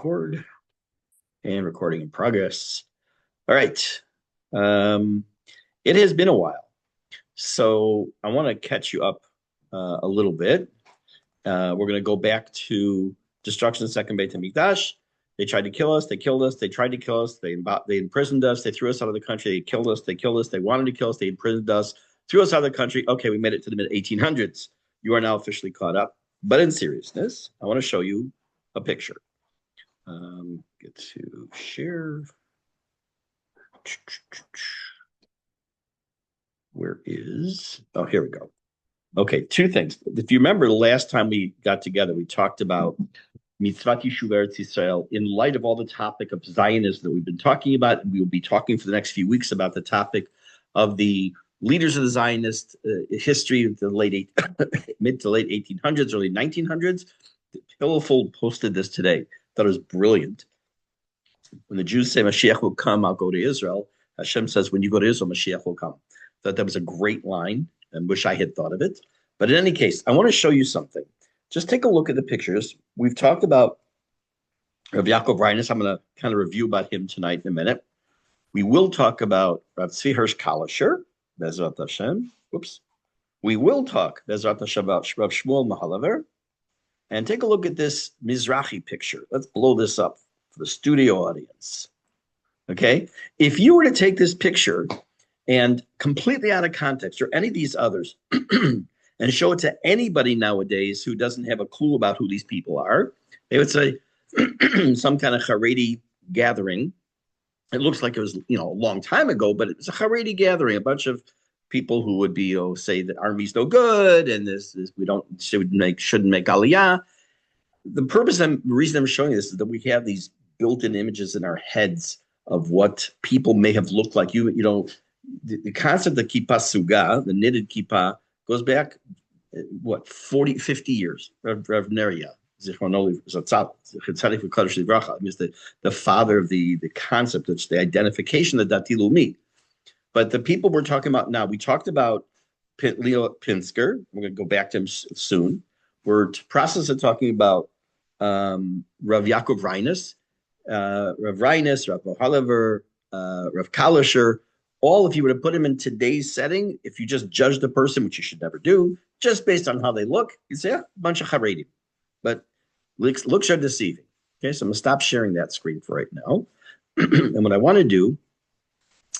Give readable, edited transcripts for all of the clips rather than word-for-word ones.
record and recording in progress. All right. It has been a while, so I want to catch you up a little bit. We're going to go back to destruction of the second Beit HaMikdash. They tried to kill us. They killed us. They tried to kill us. They imprisoned us. They threw us out of the country. They killed us. They killed us. They wanted to kill us. They imprisoned us. Threw us out of the country. Okay, we made it to the mid 1800s. You are now officially caught up. But in seriousness, I want to show you a picture. Get to share. Where is? Oh, here we go. Okay, two things. If you remember, the last time we got together, we talked about Mitzvat Yishuv Eretz Yisrael in light of all the topic of Zionism that we've been talking about. And we will be talking for the next few weeks about the topic of the leaders of the Zionist history of the mid to late 1800s, early 1900s. Pillowfold posted this today. Thought it was brilliant. When the Jews say Mashiach will come, I'll go to Israel. Hashem says, when you go to Israel, Mashiach will come. Thought that was a great line and wish I had thought of it. But in any case, I want to show you something. Just take a look at the pictures. We've talked about Rav Yaakov Reines. I'm going to kind of review about him tonight in a minute. We will talk about Rav Tzvi Hirsch Kalisher, Bezrat Hashem. Whoops. We will talk, Bezrat Hashem, about Rav Shmuel Mahalaver. And take a look at this Mizrahi picture. Let's blow this up for the studio audience. Okay? If you were to take this picture and completely out of context, or any of these others, and show it to anybody nowadays who doesn't have a clue about who these people are, they would say some kind of Haredi gathering. It looks like it was, a long time ago, but it was a Haredi gathering, a bunch of people who would be, say the army's no good, and this we shouldn't make aliyah. The reason I'm showing this is that we have these built-in images in our heads of what people may have looked like. The concept of kippah suga, the knitted kippah, goes back, 40, 50 years. Rev Neria, the father of the concept, it's the identification of Dati Lumi. But the people we're talking about now, we talked about Leo Pinsker. We're going to go back to him soon. We're in the process of talking about Rav Yaakov Reines, Rav Mohalever, Rav Kalisher. All, if you were to put them in today's setting, if you just judge the person, which you should never do, just based on how they look, you'd say, a bunch of Haredim. But looks are deceiving. Okay, so I'm going to stop sharing that screen for right now. And what I want to do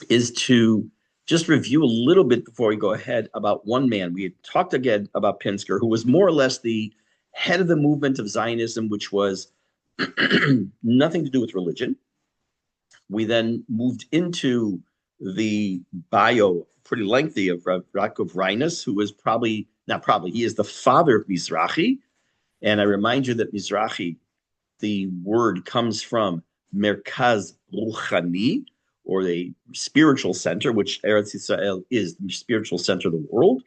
is to just review a little bit before we go ahead about one man. We had talked again about Pinsker, who was more or less the head of the movement of Zionism, which was nothing to do with religion. We then moved into the bio, pretty lengthy, of Rav Yaakov Reines, who is he is the father of Mizrahi. And I remind you that Mizrahi, the word comes from Merkaz Ruchani, or the spiritual center, which Eretz Yisrael is the spiritual center of the world.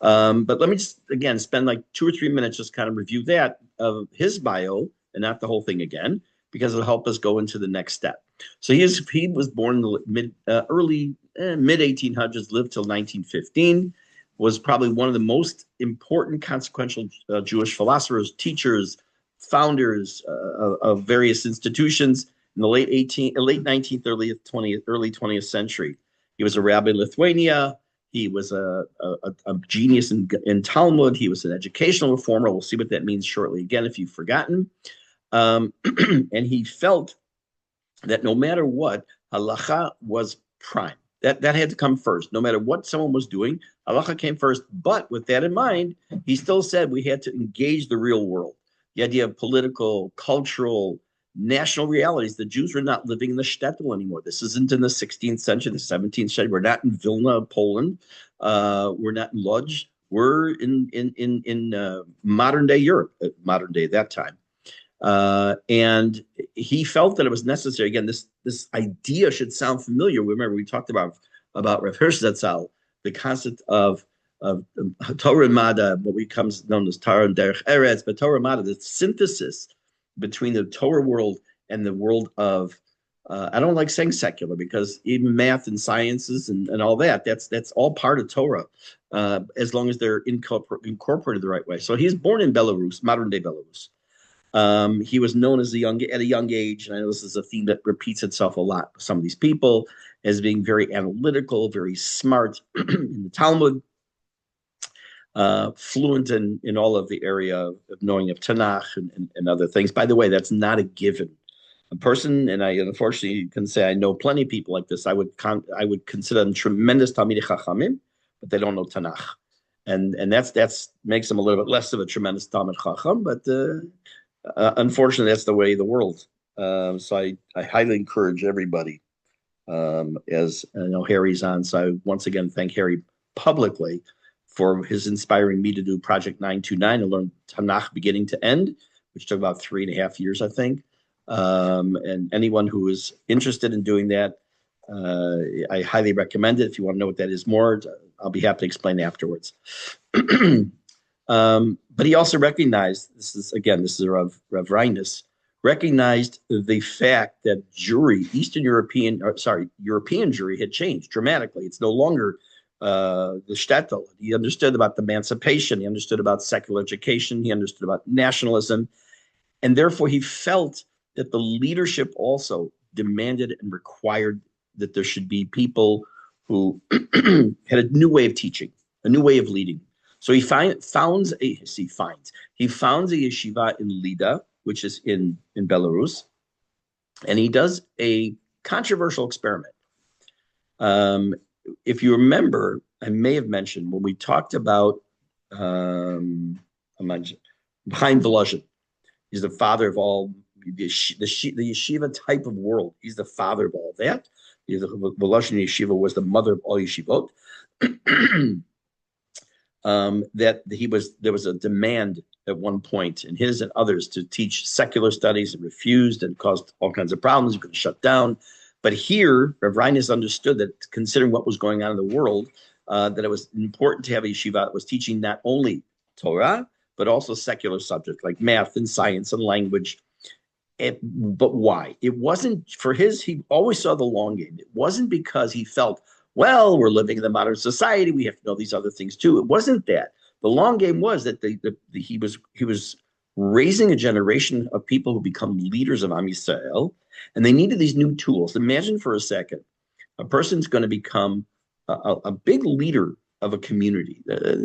But let me just, again, spend like 2 or 3 minutes just kind of review that of his bio, and not the whole thing again, because it'll help us go into the next step. So he was born in the mid 1800s, lived till 1915, was probably one of the most important, consequential Jewish philosophers, teachers, founders of various institutions in the late 19th, early 20th century. He was a rabbi in Lithuania. He was a genius in Talmud. He was an educational reformer. We'll see what that means shortly again if you've forgotten. And he felt that no matter what, halacha was prime. That had to come first. No matter what someone was doing, halacha came first. But with that in mind, he still said we had to engage the real world. The idea of political, cultural, national realities. The Jews were not living in the shtetl anymore. This isn't in the 16th century, the 17th century. We're not in Vilna, Poland. We're not in Lodz. We're in modern day Europe, modern day at that time. And he felt that it was necessary. Again, this idea should sound familiar. Remember, we talked about Rav Hirsch Zatzal, the concept of Torah Mada, what becomes known as Torah and Derech Eretz, but Torah Mada, the synthesis between the Torah world and the world of, I don't like saying secular, because even math and sciences and all that's all part of Torah, as long as they're incorporated the right way. So he's born in Belarus, modern day Belarus. He was known as at a young age, and I know this is a theme that repeats itself a lot with some of these people, as being very analytical, very smart in the Talmud, fluent in all of the area of knowing of Tanakh and other things. By the way, that's not a given. A person, and I unfortunately can say I know plenty of people like this. I would consider them tremendous Talmidei Chachamim, but they don't know Tanakh, and that's makes them a little bit less of a tremendous Talmid Chacham. But unfortunately, that's the way of the world. So I highly encourage everybody. As I know Harry's on, so I once again thank Harry publicly for his inspiring me to do Project 929 and learn Tanakh beginning to end, which took about 3.5 years, I think. And anyone who is interested in doing that, I highly recommend it. If you want to know what that is more, I'll be happy to explain afterwards. But he also recognized, this is Rav Reines, recognized the fact that European jury had changed dramatically. It's no longer the shtetl. He understood about the emancipation. He understood about secular education. He understood about nationalism. And therefore, he felt that the leadership also demanded and required that there should be people who had a new way of teaching, a new way of leading. So he founds a yeshiva in Lida, which is in Belarus, and he does a controversial experiment. If you remember, I may have mentioned when we talked about Chaim Volozhin. He's the father of all the yeshiva type of world. He's the father of all that. The Volozhin yeshiva was the mother of all yeshivot. There was a demand at one point in his and others to teach secular studies and refused and caused all kinds of problems. You could shut down. But here, Rav Reines understood that considering what was going on in the world, that it was important to have a yeshiva that was teaching not only Torah, but also secular subjects like math and science and language. But why? It wasn't for he always saw the long game. It wasn't because he felt, well, we're living in the modern society, we have to know these other things too. It wasn't that. The long game was that he was raising a generation of people who become leaders of Am Yisrael, and they needed these new tools. Imagine for a second, a person's going to become a big leader of a community,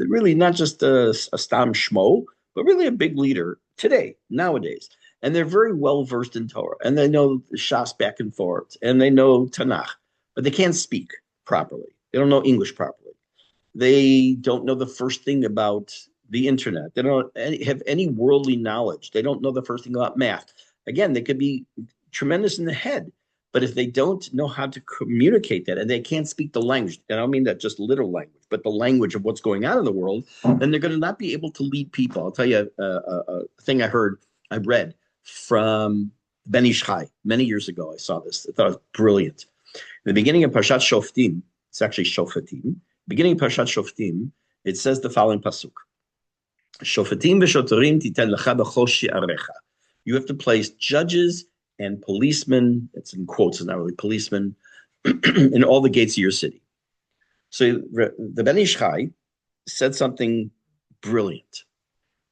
really not just a stam shmo, but really a big leader today, nowadays. And they're very well versed in Torah, and they know Shas back and forth, and they know Tanakh, but they can't speak properly. They don't know English properly. They don't know the first thing about the internet. They don't have any worldly knowledge. They don't know the first thing about math. Again, they could be tremendous in the head, but if they don't know how to communicate that and they can't speak the language, and I don't mean that just literal language, but the language of what's going on in the world, then they're going to not be able to lead people. I'll tell you a thing I read from Mevasrei many years ago. I saw this. I thought it was brilliant. In the beginning of Parshat Shoftim, it's actually Shofatim. Beginning of Parshat Shoftim, it says the following pasuk: Shofatim v'shotorim titen lecha b'chol she'arecha. You have to place judges and policemen. It's in quotes. It's not really policemen in all the gates of your city. So the Mevasrei said something brilliant.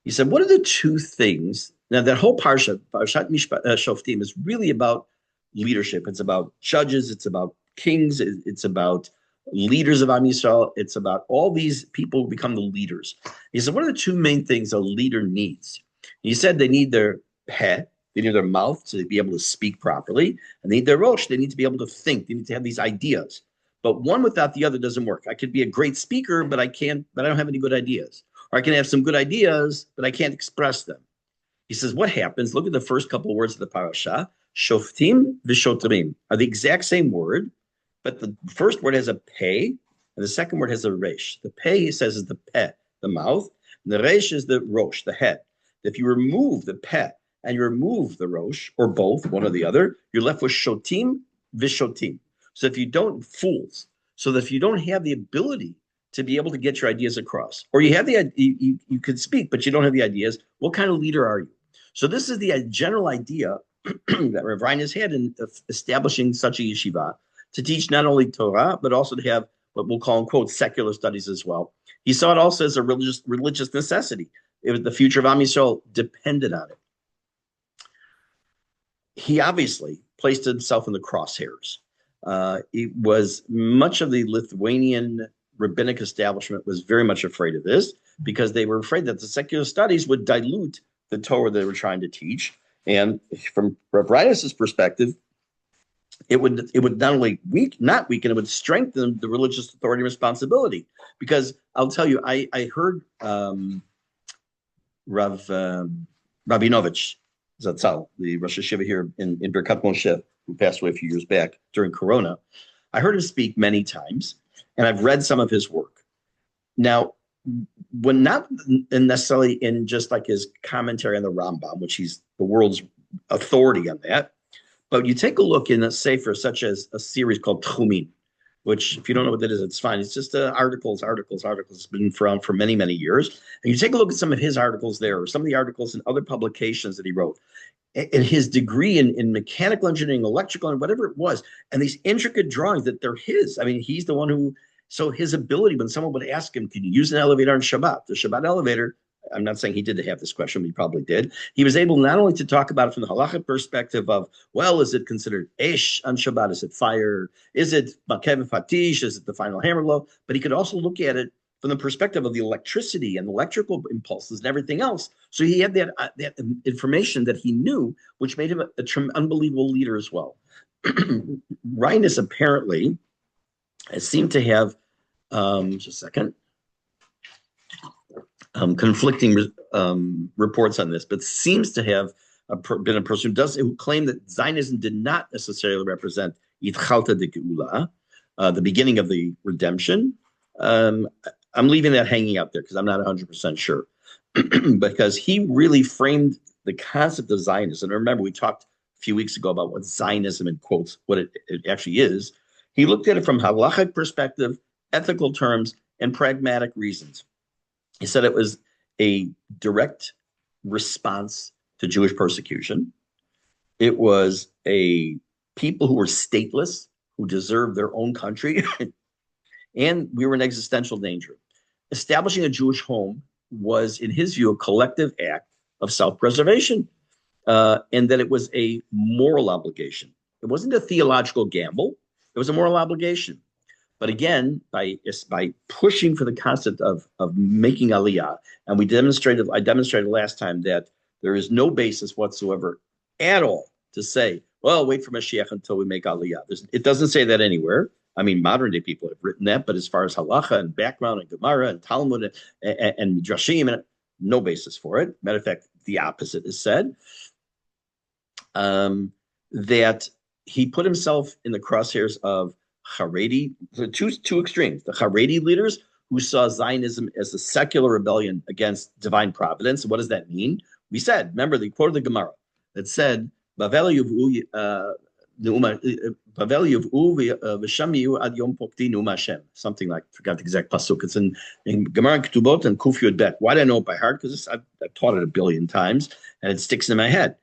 He said, "What are the two things?" Now that whole Parshat Shoftim, is really about leadership. It's about judges. It's about kings. It's about leaders of Am Yisrael. It's about all these people who become the leaders. He said, what are the two main things a leader needs? He said they need their head, they need their mouth to be able to speak properly, and they need their rosh, they need to be able to think, they need to have these ideas. But one without the other doesn't work. I could be a great speaker, but I don't have any good ideas. Or I can have some good ideas, but I can't express them. He says, what happens? Look at the first couple of words of the parasha. Shoftim v'shotrim are the exact same word, but the first word has a pei, and the second word has a resh. The pei, he says, is the peh, the mouth, and the resh is the rosh, the head. If you remove the peh and you remove the rosh, or both, one or the other, you're left with shotim v'shotim. So if you don't, fools, so that if you don't have the ability to be able to get your ideas across, or you have you could speak, but you don't have the ideas, what kind of leader are you? So this is the general idea that Rav Reines had in establishing such a yeshiva, to teach not only Torah, but also to have what we'll call, in quote, secular studies as well. He saw it also as a religious necessity. The future of Am Yisrael depended on it. he obviously placed himself in the crosshairs. It was much of the Lithuanian rabbinic establishment was very much afraid of this because they were afraid that the secular studies would dilute the Torah they were trying to teach. And from Mevasrei's perspective, it would not only not weaken, it would strengthen the religious authority and responsibility. Because I'll tell you, I heard Rabinovich Zatzal, the Rosh Hashiva here in Birkat Moshe, who passed away a few years back during Corona. I heard him speak many times, and I've read some of his work. Now, when not necessarily in just like his commentary on the Rambam, which he's the world's authority on that, but you take a look in a sefer such as a series called Tchumin, which if you don't know what that is, it's fine. It's just articles. It's been from for many, many years. And you take a look at some of his articles there, or some of the articles in other publications that he wrote, and his degree in mechanical engineering, electrical, and whatever it was, and these intricate drawings that they're his. I mean, he's the one who, so his ability, when someone would ask him, can you use an elevator on Shabbat? The Shabbat elevator, I'm not saying he did have this question, but he probably did. He was able not only to talk about it from the halachic perspective of, well, is it considered esh on Shabbat? Is it fire? Is it makev fatish? Is it the final hammer blow? But he could also look at it from the perspective of the electricity and electrical impulses and everything else. So he had that information that he knew, which made him an unbelievable leader as well. Rhinus apparently seemed to have, just a second, conflicting reports on this, but seems to have been a person who claimed that Zionism did not necessarily represent Yitchalta de Geula, the beginning of the redemption. I'm leaving that hanging out there because I'm not 100% sure, because he really framed the concept of Zionism. And remember, we talked a few weeks ago about what Zionism, in quotes, what it actually is. He looked at it from halachic perspective, ethical terms, and pragmatic reasons. He said it was a direct response to Jewish persecution. It was a people who were stateless, who deserved their own country, and we were in existential danger. Establishing a Jewish home was, in his view, a collective act of self-preservation, and that it was a moral obligation. It wasn't a theological gamble. It was a moral obligation. But again, by pushing for the concept of making aliyah, and I demonstrated last time that there is no basis whatsoever at all to say, well, wait for Mashiach until we make aliyah. It doesn't say that anywhere. I mean, modern day people have written that, but as far as halacha and background and Gemara and Talmud and Midrashim, no basis for it. Matter of fact, the opposite is said. That he put himself in the crosshairs of Haredi, the two extremes, the Haredi leaders who saw Zionism as a secular rebellion against divine providence. What does that mean? We said, remember, they quoted the Gemara that said, Bavel yuv'u ad yom pokti ne'um Hashem. Something like, forgot the exact pasuk. It's in Gemara and Ketubot and Kuf Yud Bet. Why do I know it by heart? Because I've taught it a billion times and it sticks in my head.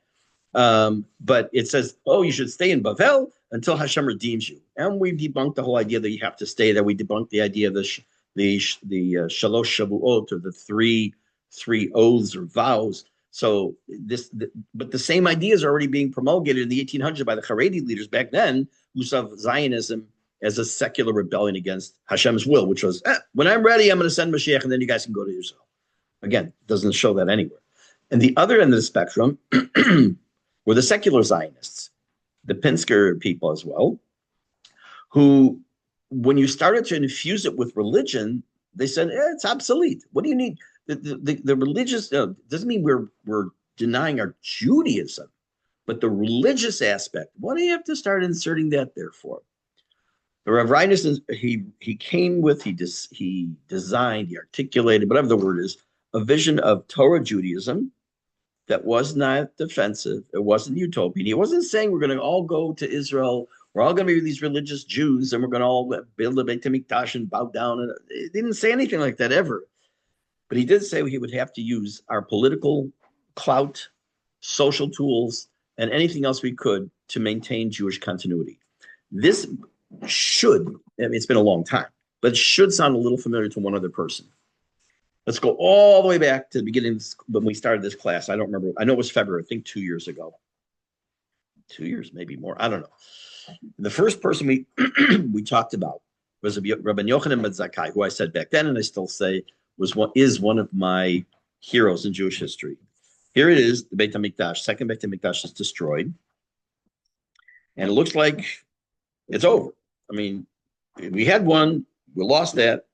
But it says, oh, you should stay in Bavel until Hashem redeems you. And we debunked the whole idea that you have to stay there. We debunked the idea of the Shalosh Shavuot, or the three oaths or vows. So but the same ideas are already being promulgated in the 1800s by the Haredi leaders back then, who saw Zionism as a secular rebellion against Hashem's will, which was, when I'm ready, I'm going to send Mashiach, and then you guys can go to Israel. Again, doesn't show that anywhere. And the other end of the spectrum were the secular Zionists, the Pinsker people as well, who, when you started to infuse it with religion, they said, it's obsolete. What do you need? The religious, doesn't mean we're denying our Judaism, but the religious aspect, what do you have to start inserting that there for? The Rav Reinus, he came with, he designed, he articulated, whatever the word is, a vision of Torah Judaism that was not defensive. It wasn't utopian. He wasn't saying we're going to all go to Israel. We're all going to be these religious Jews, and we're going to all build a Beit HaMikdash and bow down. And he didn't say anything like that ever. But he did say he would have to use our political clout, social tools, and anything else we could to maintain Jewish continuity. This should, I mean, it's been a long time, but it should sound a little familiar to one other person. Let's go all the way back to the beginning when we started this class. I don't remember. I know it was February, I think 2 years ago. 2 years, maybe more. I don't know. The first person we we talked about was Rabbi Yochanan ben Zakkai, who I said back then, and I still say is one of my heroes in Jewish history. Here it is, the Beit HaMikdash. Second Beit HaMikdash is destroyed, and it looks like it's over. I mean, we had one, we lost that.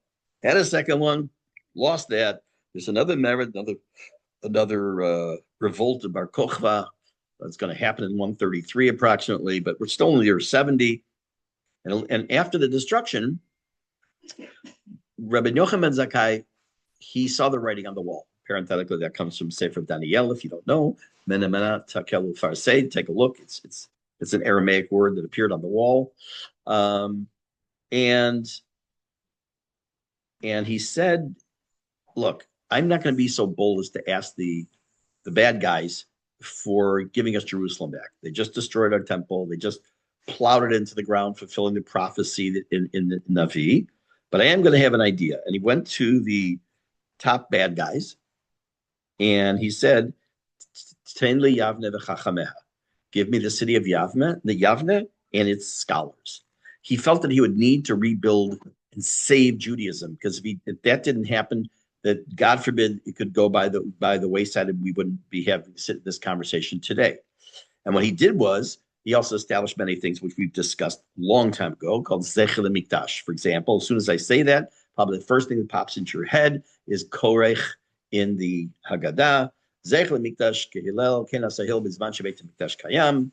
Had a second one, lost that. There's another merit, another revolt of Bar Kokhba that's going to happen in 133 approximately, but we're still in the year 70. And after the destruction, Rabbi Yochanan ben Zakkai, he saw the writing on the wall. Parenthetically, that comes from Sefer Daniel. If you don't know, Mena Mena Takelu Farsei. Take a look. It's an Aramaic word that appeared on the wall, and he said, "Look, I'm not going to be so bold as to ask the bad guys for giving us Jerusalem back. They just destroyed our temple. They just plowed it into the ground, fulfilling the prophecy in the Navi. But I am going to have an idea." And he went to the top bad guys, and he said, "Tein li Yavne v'chachameha." Give me the city of Yavne and its scholars. He felt that he would need to rebuild and save Judaism, because if that didn't happen, that God forbid it could go by the wayside and we wouldn't be having this conversation today. And what he did was he also established many things which we've discussed a long time ago, called Zecher Mikdash. For example, as soon as I say that, probably the first thing that pops into your head is Korech in the Haggadah. Zecher Mikdash kehillel ken asahil bizman shebeit Mikdash kayam.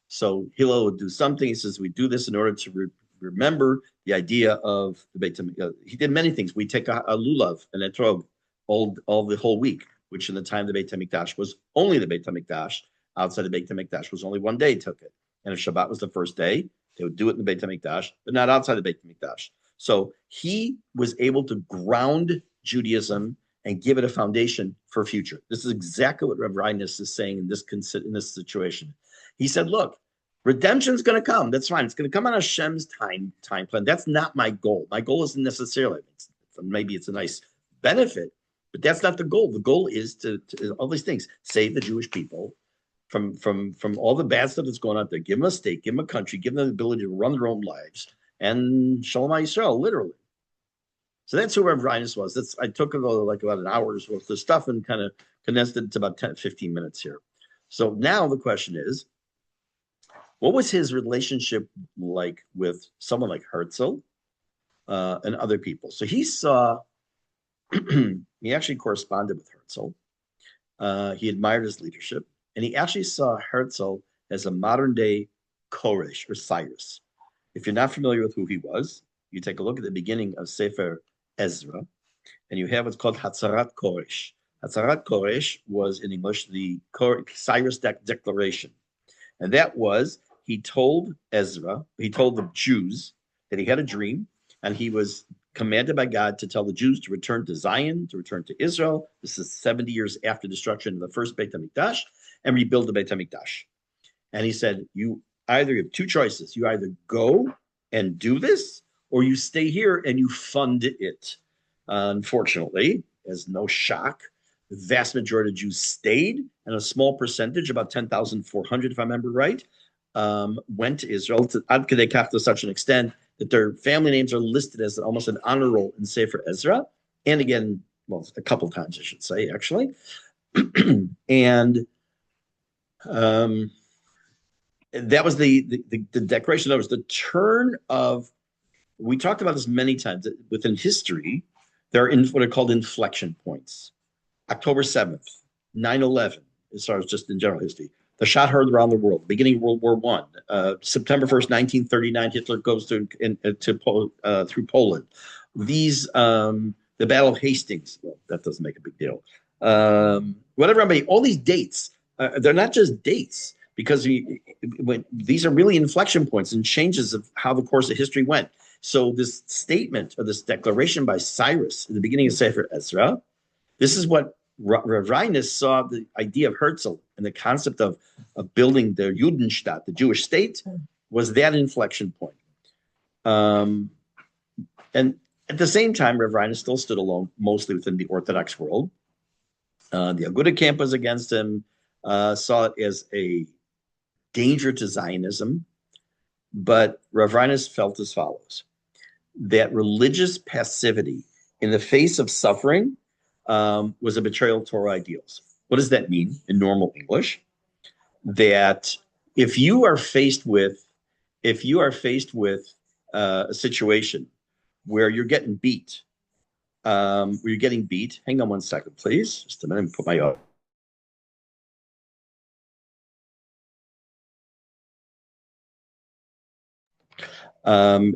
So Hillel would do something. He says we do this in order to remember the idea of the Beit HaMikdash. He did many things. We take a lulav, an etrog, all the whole week, which in the time the Beit HaMikdash was only the Beit HaMikdash. Outside the Beit HaMikdash was only one day took it. And if Shabbat was the first day, they would do it in the Beit HaMikdash, but not outside the Beit HaMikdash. So he was able to ground Judaism and give it a foundation for future. This is exactly what Rev Reines is saying in this situation. He said, look, redemption's going to come. That's fine. It's going to come on Hashem's time plan. That's not my goal. My goal isn't necessarily, maybe it's a nice benefit, but that's not the goal. The goal is to all these things, save the Jewish people from all the bad stuff that's going on there. Give them a state, give them a country, give them the ability to run their own lives, and Shalom Yisrael, literally. So that's who Rev Reines was. I took like about an hour's worth of stuff and kind of condensed it to about 10, 15 minutes here. So now the question is, what was his relationship like with someone like Herzl and other people? So he saw, he actually corresponded with Herzl. He admired his leadership, and he actually saw Herzl as a modern day Koresh or Cyrus. If you're not familiar with who he was, you take a look at the beginning of Sefer Ezra, and you have what's called Hatzarat Koresh. Hatzarat Koresh was in English the Cyrus Declaration. And that was, he told the Jews that he had a dream, and he was commanded by God to tell the Jews to return to Zion, to return to Israel. This is 70 years after destruction of the first Beit HaMikdash, and rebuild the Beit HaMikdash. And he said, you have two choices. You either go and do this, or you stay here and you fund it. Unfortunately, as no shock, the vast majority of Jews stayed, and a small percentage, about 10,400, if I remember right, went to Israel, to Ad Kedei Kach, to such an extent that their family names are listed as almost an honor roll in Sefer Ezra, and again, well, a couple times, I should say, actually. And that was the declaration. That was the turn of, we talked about this many times, that within history, there are what are called inflection points. October 7th, 9/11, as far as just in general history. The shot heard around the world, beginning of World War I. September 1st, 1939, Hitler goes through Poland. These, the Battle of Hastings, well, that doesn't make a big deal. Whatever, all these dates, they're not just dates, because these are really inflection points and changes of how the course of history went. So this statement, or this declaration by Cyrus at the beginning of Sefer Ezra, this is what Rav Reines saw the idea of Herzl and the concept of building the Judenstaat, the Jewish state, was that inflection point. And at the same time, Rav Reines still stood alone, mostly within the Orthodox world. The Aguda camp was against him, saw it as a danger to Zionism, but Rav Reines felt as follows: that religious passivity in the face of suffering was a betrayal of Torah ideals. What does that mean in normal English? That if you are faced with a situation where you're getting beat, hang on one second, please. Just a minute, put my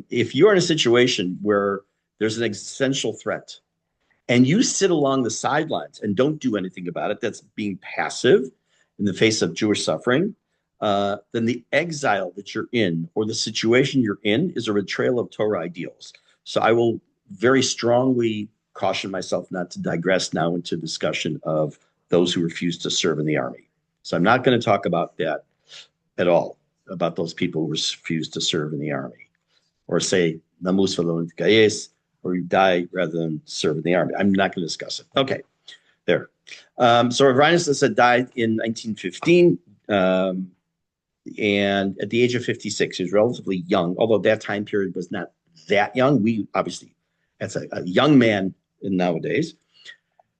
if you're in a situation where there's an existential threat and you sit along the sidelines and don't do anything about it, that's being passive in the face of Jewish suffering, then the exile that you're in or the situation you're in is a betrayal of Torah ideals. So I will very strongly caution myself not to digress now into discussion of those who refuse to serve in the army. So I'm not going to talk about that at all, about those people who refuse to serve in the army, or say namus v'lo nitgayes, or you die rather than serve in the army. I'm not going to discuss it. Okay, there. So Rav Reines said died in 1915, and at the age of 56, he was relatively young, although that time period was not that young. We obviously, that's a young man nowadays.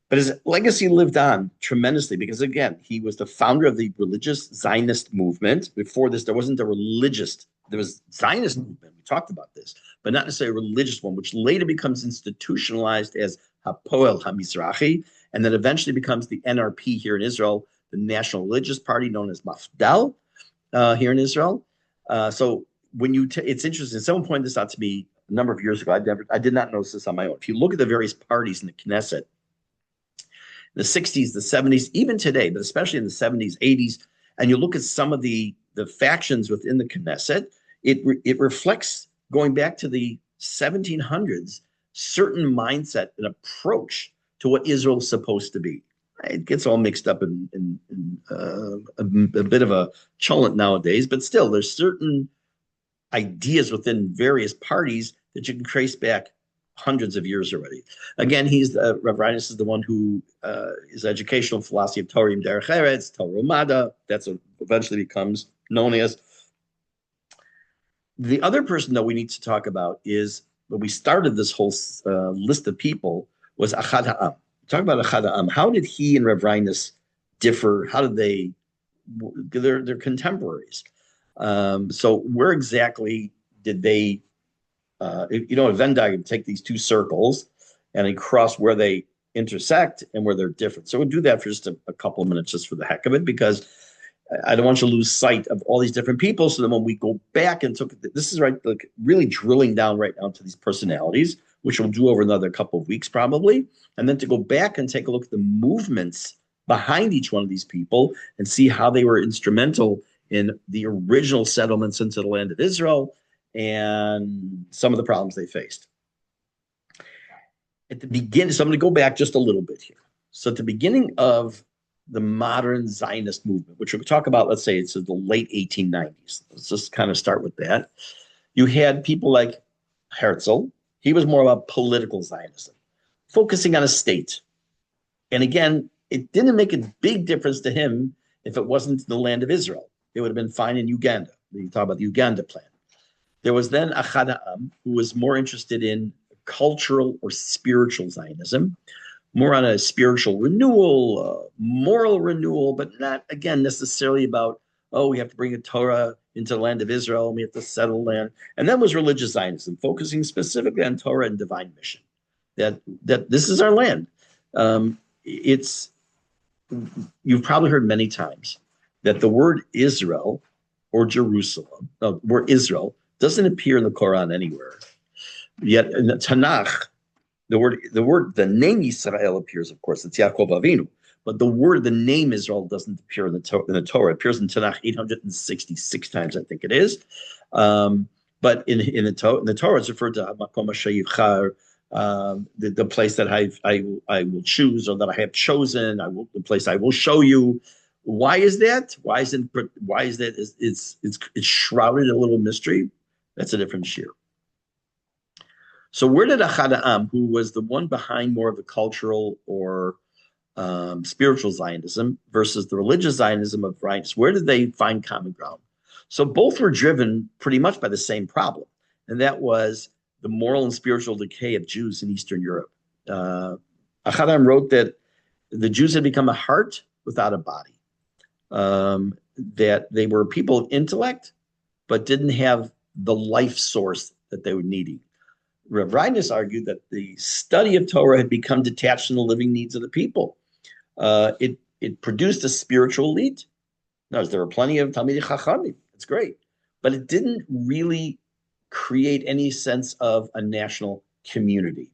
But his legacy lived on tremendously because, again, he was the founder of the religious Zionist movement. Before this, there wasn't a religious, there was Zionist movement. We talked about this, but not necessarily a religious one, which later becomes institutionalized as Hapoel HaMizrahi, and then eventually becomes the NRP here in Israel, the National Religious Party known as Mafdal here in Israel. So when it's interesting. Someone pointed this out to me a number of years ago. I did not notice this on my own. If you look at the various parties in the Knesset, the 60s, the 70s, even today, but especially in the 70s, 80s, and you look at some of the factions within the Knesset, it reflects, going back to the 1700s, certain mindset and approach to what Israel is supposed to be. It gets all mixed up in a bit of a cholent nowadays, but still, there's certain ideas within various parties that you can trace back hundreds of years already. Again, Rav Reines is the one who is educational philosophy of Torah Derech Eretz, Torah Umada. That's what eventually becomes known as. The other person that we need to talk about is, when we started this whole list of people, was Achad Ha'am. Talk about Achad Ha'am. How did he and Rav Reines differ? How did they're contemporaries. So where exactly did they, a Venn diagram, take these two circles and then cross where they intersect and where they're different. So we'll do that for just a couple of minutes, just for the heck of it, because I don't want you to lose sight of all these different people. So then when we go back and this is right, like really drilling down right now to these personalities, which we'll do over another couple of weeks probably, and then to go back and take a look at the movements behind each one of these people and see how they were instrumental in the original settlements into the land of Israel and some of the problems they faced. At the beginning, so I'm going to go back just a little bit here. So at the beginning of the modern Zionist movement, which we'll talk about, let's say it's the late 1890s. Let's just kind of start with that. You had people like Herzl. He was more about political Zionism, focusing on a state. And again, it didn't make a big difference to him if it wasn't the land of Israel. It would have been fine in Uganda. You talk about the Uganda plan. There was then Achad Ha'am, who was more interested in cultural or spiritual Zionism, more on a spiritual renewal, moral renewal, but not, again, necessarily about, we have to bring a Torah into the land of Israel, and we have to settle land. And then was religious Zionism, focusing specifically on Torah and divine mission, that this is our land. You've probably heard many times that the word Israel or Jerusalem, word Israel, doesn't appear in the Quran anywhere. Yet in the Tanakh, the name Israel appears, of course. It's Yaakov Avinu, but the name Israel doesn't appear in the Torah. It appears in Tanakh 866 times, I think it is. But in the Torah, it's referred to Makom Shayivchar, the place that I will choose, or that I have chosen. The place I will show you. Why is that? Why is that? It's shrouded in a little mystery. That's a different shir. So where did Achad Ha'am, who was the one behind more of the cultural or spiritual Zionism versus the religious Zionism of Reines, where did they find common ground? So both were driven pretty much by the same problem, and that was the moral and spiritual decay of Jews in Eastern Europe. Achadam wrote that the Jews had become a heart without a body, that they were people of intellect, but didn't have the life source that they were needing. Rav Reines argued that the study of Torah had become detached from the living needs of the people. It produced a spiritual elite. Now, there were plenty of Talmidei Chachamim. It's great. But it didn't really create any sense of a national community.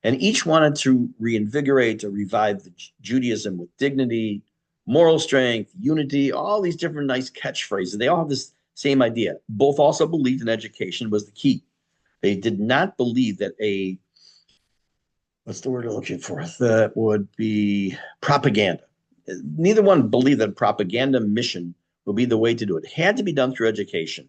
And each wanted to reinvigorate or revive Judaism with dignity, moral strength, unity, all these different nice catchphrases. They all have this same idea. Both also believed in education was the key. They did not believe that what's the word I'm looking for? That would be propaganda. Neither one believed that propaganda mission would be the way to do it. It had to be done through education.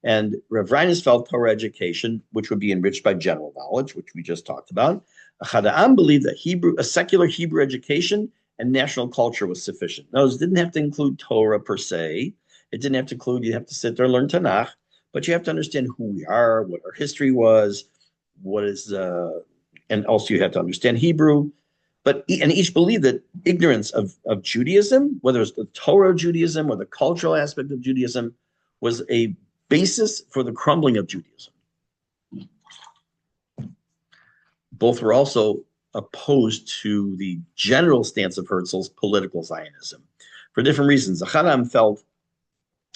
And Rav Reines felt Torah education, which would be enriched by general knowledge, which we just talked about. Achadam believed that a secular Hebrew education and national culture was sufficient. Now, it didn't have to include Torah per se. It didn't have to include, you have to sit there and learn Tanakh, but you have to understand who we are, what our history was, and also you have to understand Hebrew. And each believed that ignorance of Judaism, whether it's the Torah of Judaism or the cultural aspect of Judaism, was a basis for the crumbling of Judaism. Both were also opposed to the general stance of Herzl's political Zionism for different reasons. Achadam felt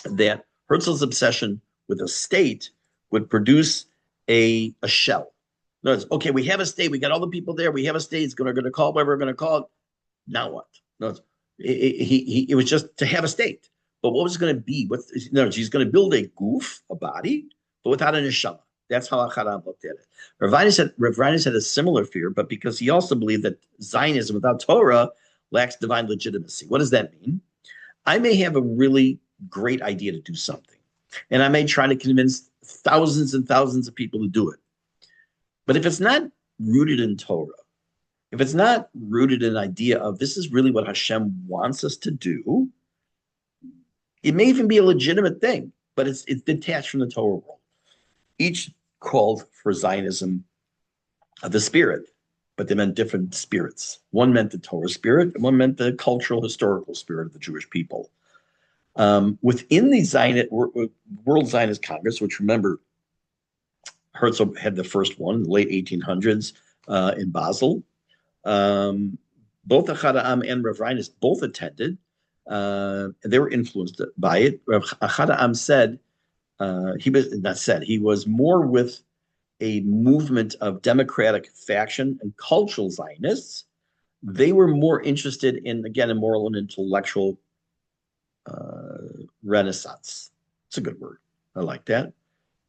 that Herzl's obsession with a state would produce a shell. In other words, okay, we have a state, we got all the people there, we have a state, it's going to call it whatever we're going to call it. Now what? No, it was just to have a state. But what was it going to be? He's going to build a goof, a body, but without an neshama. That's how Achadam looked at it. Rav Reines had a similar fear, but because he also believed that Zionism without Torah lacks divine legitimacy. What does that mean? I may have a really great idea to do something, and I may try to convince thousands and thousands of people to do it. But if it's not rooted in Torah, if it's not rooted in an idea of this is really what Hashem wants us to do, it may even be a legitimate thing, but it's detached from the Torah world. Each called for Zionism of the spirit, but they meant different spirits. One meant the Torah spirit, and one meant the cultural, historical spirit of the Jewish people. Within the World Zionist Congress, which remember, Herzl had the first one in the late 1800s in Basel. Both Achadam and Rav Reines both attended. They were influenced by it. Achadam said, he was more with a movement of democratic faction and cultural Zionists. They were more interested in, again, a moral and intellectual renaissance. It's a good word. I like that.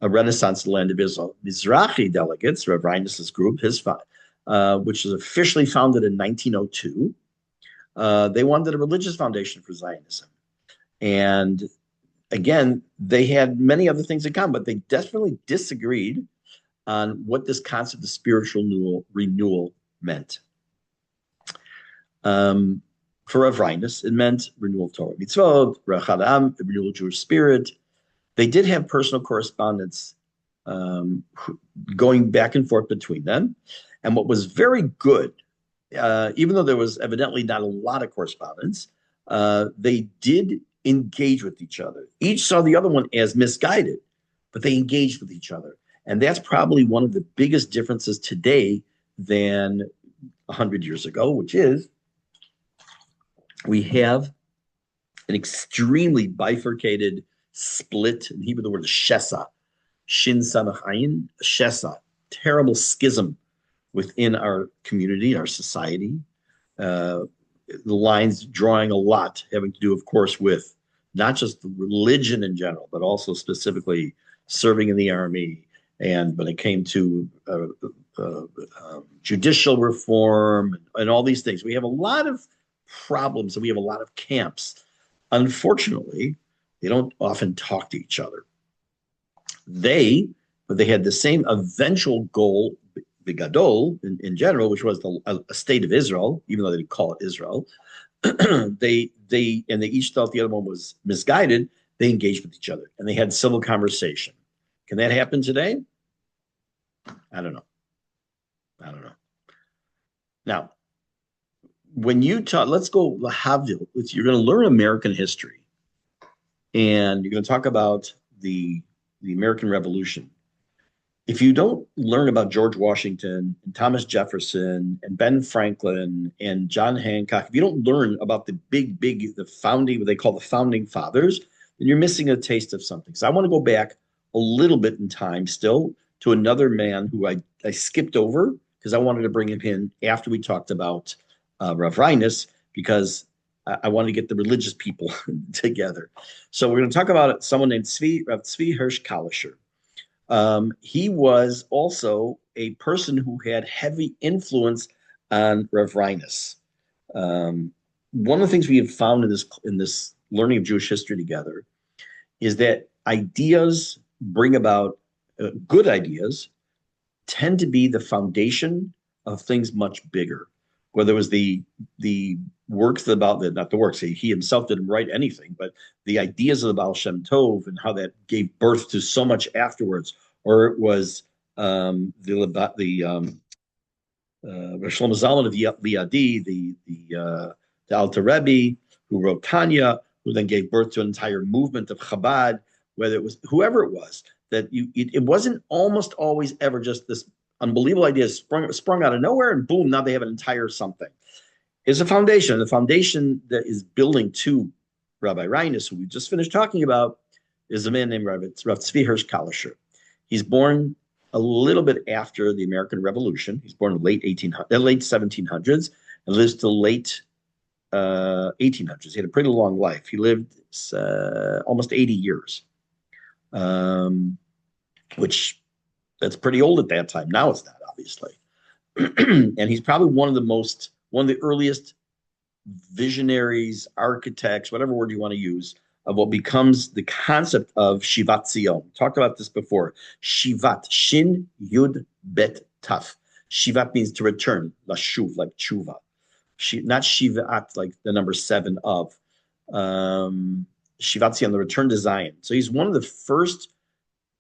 A renaissance land of Israel. Mizrahi delegates, Rav Reines' group, which was officially founded in 1902, they wanted a religious foundation for Zionism. And again, they had many other things in common, but they definitely disagreed on what this concept of spiritual renewal meant. For Rav Reines, it meant renewal of Torah mitzvot, Rachadam, the renewal of Jewish spirit. They did have personal correspondence going back and forth between them. And what was very good, even though there was evidently not a lot of correspondence, they did engage with each other. Each saw the other one as misguided, but they engaged with each other. And that's probably one of the biggest differences today than 100 years ago, which is we have an extremely bifurcated split. In Hebrew, the word is shesa, shin samach ayin, shesa, terrible schism within our community, our society. The lines drawing a lot, having to do, of course, with not just the religion in general, but also specifically serving in the army. And when it came to judicial reform and all these things, we have a lot of problems and we have a lot of camps. Unfortunately, they don't often talk to each other. But they had the same eventual goal, Bigadol, in general, which was a state of Israel, even though they didn't call it Israel. They each thought the other one was misguided. they engaged with each other and they had civil conversation. Can that happen today? I don't know. I don't know. Now, when you talk, let's go Lahavdil. You're going to learn American history, and you're going to talk about the American Revolution. If you don't learn about George Washington and Thomas Jefferson and Ben Franklin and John Hancock, if you don't learn about the founding, what they call the founding fathers, then you're missing a taste of something. So I want to go back a little bit in time still to another man who I skipped over because I wanted to bring him in after we talked about Rav Reines, because I wanted to get the religious people together. So we're going to talk about someone named Rav Tzvi Hirsch Kalischer. He was also a person who had heavy influence on Rav Reines. One of the things we have found in this learning of Jewish history together is that ideas bring about good ideas tend to be the foundation of things much bigger. Whether it was the works about the not the works, he himself didn't write anything, but the ideas of the Baal Shem Tov and how that gave birth to so much afterwards, or it was the Shlomo Zalman of Liadi, the Alter Rebbe who wrote Tanya, who then gave birth to an entire movement of Chabad. Whether it was whoever it was, that it wasn't almost always ever just this unbelievable idea sprung out of nowhere, and boom, now they have an entire something. It's a foundation. The foundation that is building to Rabbi Reines, who we just finished talking about, is a man named Rav Tzvi Hirsch Kalischer. He's born a little bit after the American Revolution. He's born in the late 1700s and lives till late 1800s. He had a pretty long life. He lived almost 80 years, which that's pretty old at that time. Now it's not, obviously. And he's probably one of the earliest visionaries, architects, whatever word you want to use, of what becomes the concept of Shivat Zion. Talked about this before. Shivat, Shin Yud Bet Taf. Shivat means to return, lashuv, like tshuva. Not Shivat, like the number 7 of. Shivat Zion, the return to Zion. So he's one of the first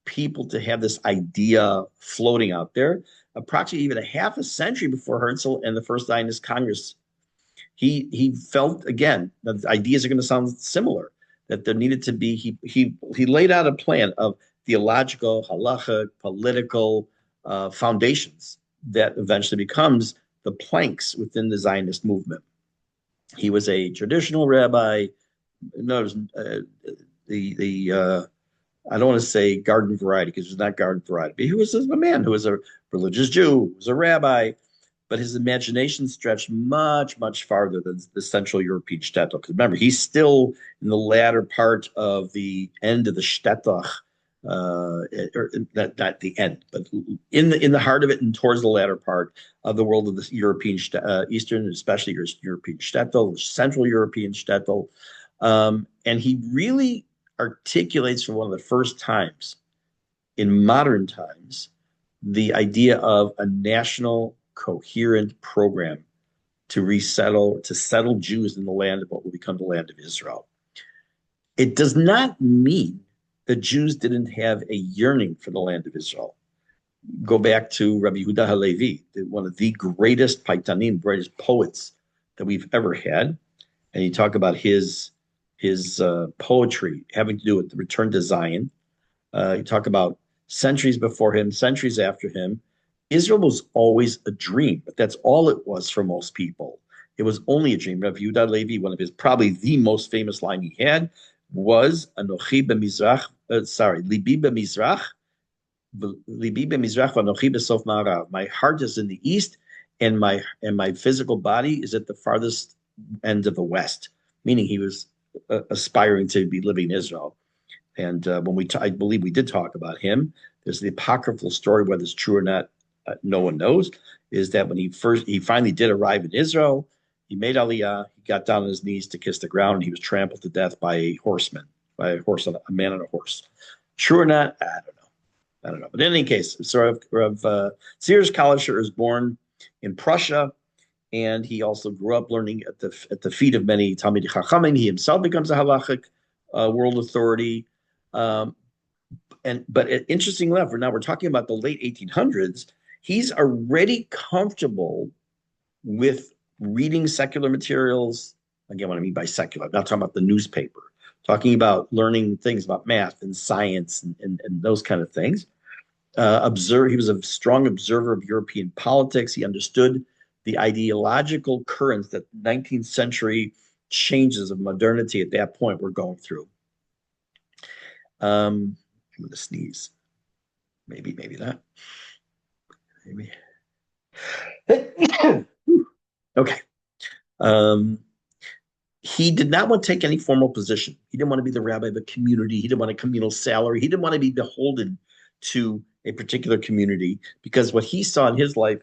people to have this idea floating out there, approximately even a half a century before Herzl and the first Zionist Congress. He felt, again, that the ideas are going to sound similar, that there needed to be, he laid out a plan of theological, halachic, political foundations that eventually becomes the planks within the Zionist movement. He was a traditional rabbi. Notice I don't want to say garden variety because it was not garden variety, but he was a man who was a religious Jew, who was a rabbi, but his imagination stretched much, much farther than the Central European shtetl. Because remember, he's still in the latter part of the end of the shtetl, or not the end, but in the heart of it and towards the latter part of the world of the European Eastern, especially European shtetl, Central European shtetl, and he really articulates for one of the first times in modern times the idea of a national coherent program to settle Jews in the land of what will become the land of Israel. It does not mean that Jews didn't have a yearning for the land of Israel. Go back to Rabbi Yehuda Halevi, one of the greatest paitanim, greatest poets that we've ever had, and you talk about his poetry having to do with the return to Zion. You talk about centuries before him, centuries after him. Israel was always a dream, but that's all it was for most people. It was only a dream. Rabbi Yehuda Levi, one of his, probably the most famous line he had was, Anochi b'mizrach, libi b'mizrach, v'anochi b'sof ma'arav. My heart is in the east, and my physical body is at the farthest end of the west, meaning he was aspiring to be living in Israel. And when I believe we did talk about him, there's the apocryphal story, whether it's true or not, no one knows, is that when he finally did arrive in Israel, he made Aliyah, he got down on his knees to kiss the ground, and he was trampled to death by a a man on a horse. True or not? I don't know. But in any case, so Sears Kalischer is born in Prussia, and he also grew up learning at the feet of many Talmidei Chachamim. He himself becomes a halachic world authority. Um, but interesting enough, now we're talking about the late 1800s. He's already comfortable with reading secular materials. Again, what I mean by secular, I'm not talking about the newspaper, talking about learning things about math and science and those kind of things. He was a strong observer of European politics. He understood the ideological currents that 19th century changes of modernity at that point were going through. I'm going to sneeze. Maybe not. Maybe. Okay. Um, he did not want to take any formal position. He didn't want to be the rabbi of a community. He didn't want a communal salary. He didn't want to be beholden to a particular community because what he saw in his life,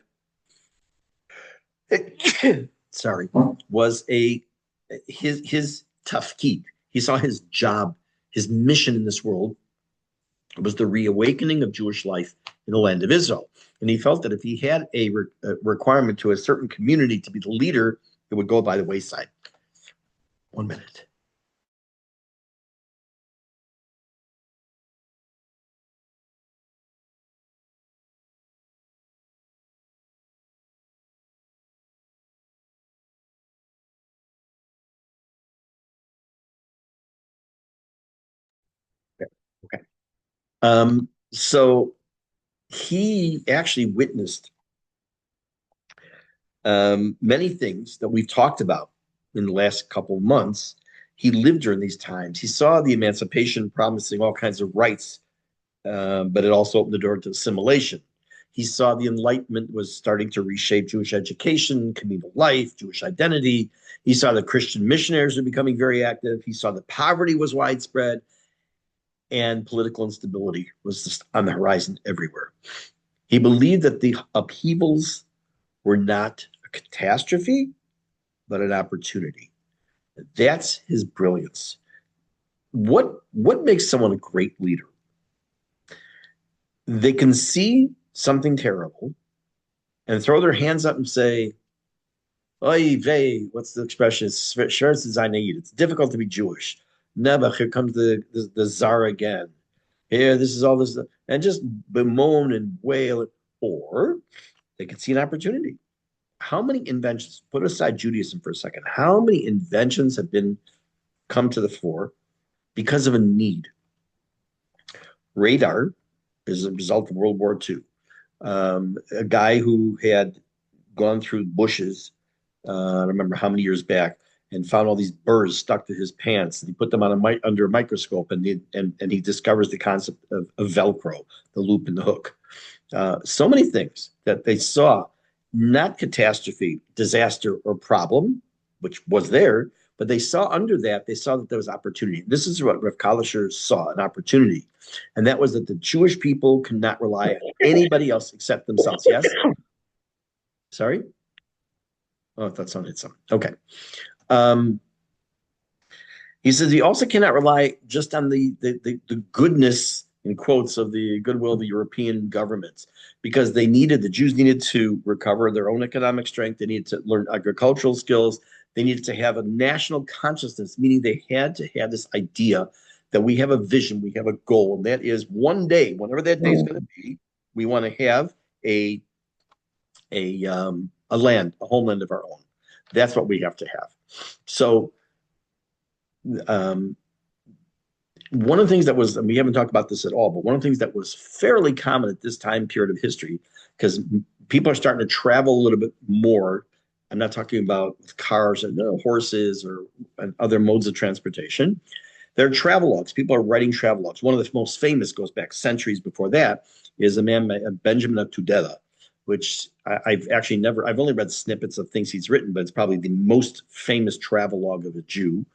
sorry, was his tafkid. He saw his job, his mission in this world was the reawakening of Jewish life in the land of Israel. And he felt that if he had a requirement to a certain community to be the leader, it would go by the wayside. 1 minute. Okay. So he actually witnessed many things that we've talked about in the last couple of months. He lived during these times. He saw the emancipation promising all kinds of rights, but it also opened the door to assimilation. He saw the Enlightenment was starting to reshape Jewish education, communal life, Jewish identity. He saw the Christian missionaries were becoming very active. He saw that poverty was widespread and political instability was just on the horizon everywhere. He believed that the upheavals were not a catastrophe, but an opportunity. That's his brilliance. What makes someone a great leader? They can see something terrible and throw their hands up and say, Oy vey, what's the expression? It's difficult to be Jewish. Nebuch, here comes the czar again. Here, this is all this, and just bemoan and wail. Or they can see an opportunity. How many inventions, put aside Judaism for a second, how many inventions have been come to the fore because of a need? Radar is a result of World War II. A guy who had gone through bushes, I don't remember how many years back, and found all these burrs stuck to his pants. And he put them on under a microscope, and he discovers the concept of Velcro, the loop and the hook. So many things that they saw, not catastrophe, disaster, or problem, which was there, but they saw under that, they saw that there was opportunity. This is what Rav Kalisher saw, an opportunity. And that was that the Jewish people cannot rely on anybody else except themselves. Yes? Sorry? Oh, I thought someone hit something. Okay. Um, he says he also cannot rely just on the goodness, in quotes, of the goodwill of the European governments, because the Jews needed to recover their own economic strength. They needed to learn agricultural skills. They needed to have a national consciousness, meaning they had to have this idea that we have a vision, we have a goal, and that is one day, whenever that day is going to be, we want to have a land, a homeland of our own. That's what we have to have. So um, one of the things that was, and we haven't talked about this at all, but one of the things that was fairly common at this time period of history, because people are starting to travel a little bit more. I'm not talking about cars and horses or and other modes of transportation. There are travel logs. People are writing travel logs. One of the most famous goes back centuries before that is a man, Benjamin of Tudela, which I've actually never, I've only read snippets of things he's written, but it's probably the most famous travel log of a Jew.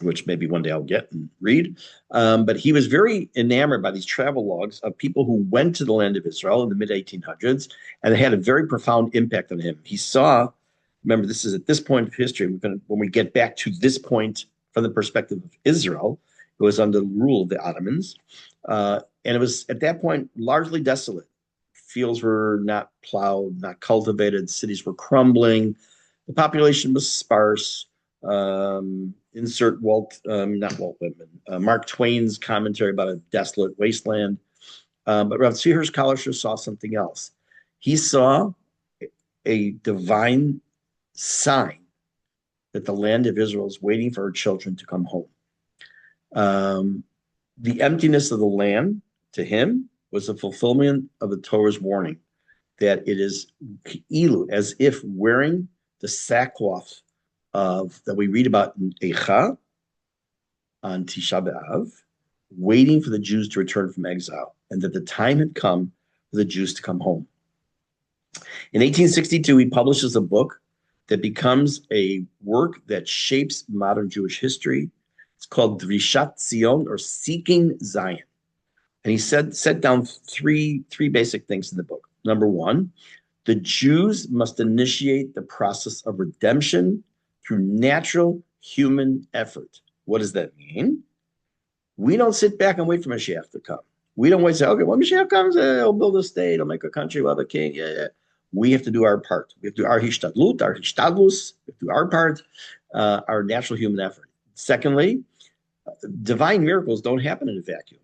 Which maybe one day I'll get and read. But he was very enamored by these travel logs of people who went to the land of Israel in the mid 1800s, and it had a very profound impact on him. He saw, remember, this is at this point of history, when we get back to this point from the perspective of Israel, it was under the rule of the Ottomans. And it was at that point largely desolate. Fields were not plowed, not cultivated, cities were crumbling, the population was sparse. insert not Walt Whitman, Mark Twain's commentary about a desolate wasteland. But Rav Tzvi Hirsch saw something else. He saw a divine sign that the land of Israel is waiting for her children to come home. The emptiness of the land to him was a fulfillment of the Torah's warning that it is as if wearing the sackcloth that we read about in Eicha on Tisha B'Av, waiting for the Jews to return from exile, and that the time had come for the Jews to come home. In 1862, he publishes a book that becomes a work that shapes modern Jewish history. It's called Drishat Zion, or Seeking Zion. And he set down three basic things in the book. Number one, the Jews must initiate the process of redemption through natural human effort. What does that mean? We don't sit back and wait for Mashiach to come. We don't wait and say, okay, when Mashiach comes, he'll build a state, he'll make a country, we'll have a king. Yeah. We have to do our part. We have to do our hishtadlut, our hishtadlus, we have to do our part, our natural human effort. Secondly, divine miracles don't happen in a vacuum.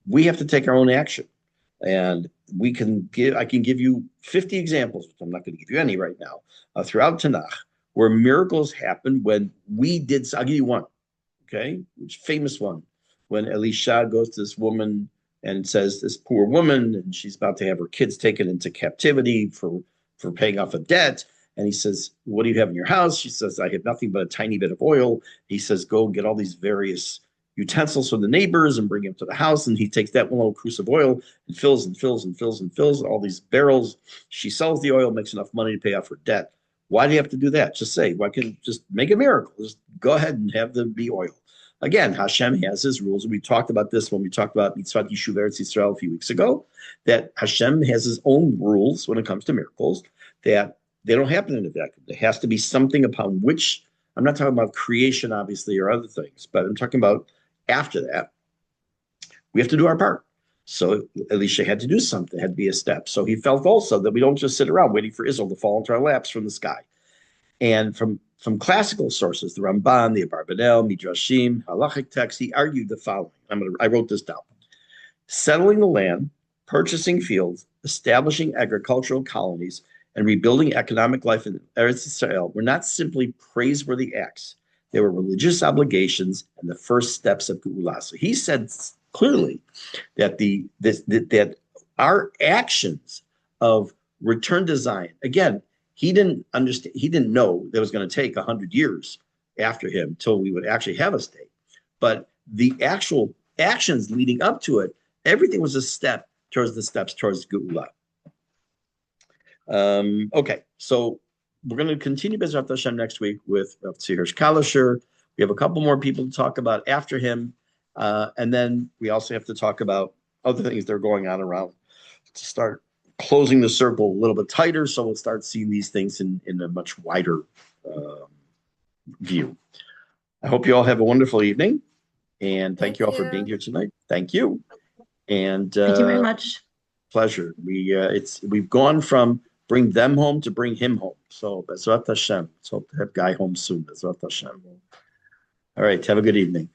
We have to take our own action. And I can give you 50 examples, which I'm not going to give you any right now, throughout Tanakh, where miracles happen when we did. I'll give you one, okay? Which famous one, when Elisha goes to this woman and says, this poor woman, and she's about to have her kids taken into captivity for paying off a debt. And he says, what do you have in your house? She says, I have nothing but a tiny bit of oil. He says, go get all these various utensils from the neighbors and bring them to the house. And he takes that one little cruse of oil and fills all these barrels. She sells the oil, makes enough money to pay off her debt. Why do you have to do that? Just say, why can't you just make a miracle? Just go ahead and have them be oil. Again, Hashem has his rules. We talked about this when we talked about Mitzvot Yishuv Eretz Yisrael a few weeks ago, that Hashem has his own rules when it comes to miracles, that they don't happen in a vacuum. There has to be something upon which, I'm not talking about creation, obviously, or other things, but I'm talking about after that, we have to do our part. So Elisha had to do something, had to be a step. So he felt also that we don't just sit around waiting for Israel to fall into our laps from the sky. And from classical sources, the Ramban, the Abarbanel, Midrashim, halachic texts, he argued the following. I wrote this down. Settling the land, purchasing fields, establishing agricultural colonies, and rebuilding economic life in Eretz Yisrael were not simply praiseworthy acts. They were religious obligations and the first steps of Geulah. So he said clearly that that our actions of return to Zion, again, he didn't understand, he didn't know that it was going to take 100 years after him till we would actually have a state. But the actual actions leading up to it, everything was a step towards the steps towards Geulah. Okay, so we're going to continue Bezrat Hashem next week with Rav Tzvi Hirsch. We have a couple more people to talk about after him. And then we also have to talk about other things that are going on around to start closing the circle a little bit tighter. So we'll start seeing these things in a much wider view. I hope you all have a wonderful evening. And thank you all for being here tonight. Thank you. And thank you very much. Pleasure. We've gone from bring them home to bring him home. So Bezrat Hashem. Let's hope to have Guy home soon. Bezrat Hashem. All right. Have a good evening.